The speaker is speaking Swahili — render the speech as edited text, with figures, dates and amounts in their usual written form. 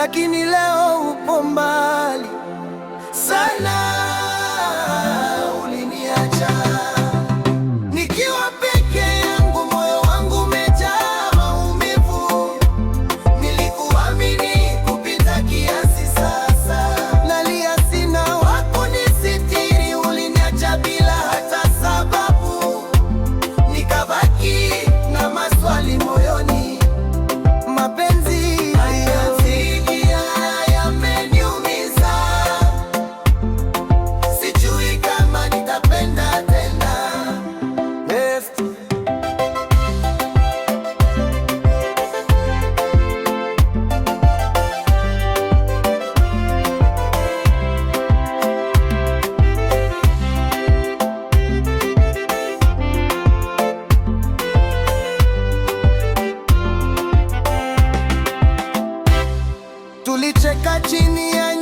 lakini leo upo mbali sana. Uliniacha nikiwa peke yangu, moyo wangu umejaa maumivu. Nilikuamini kupita kiasi, sasa nalia, sina wa kunisitiri. Uliniacha bila hata sababu, nikabaki na maswali moyoni. Mapenzi hayazidi, yameniumiza. Sijui kama nitapenda tena. Yes. Tulicheka chini ya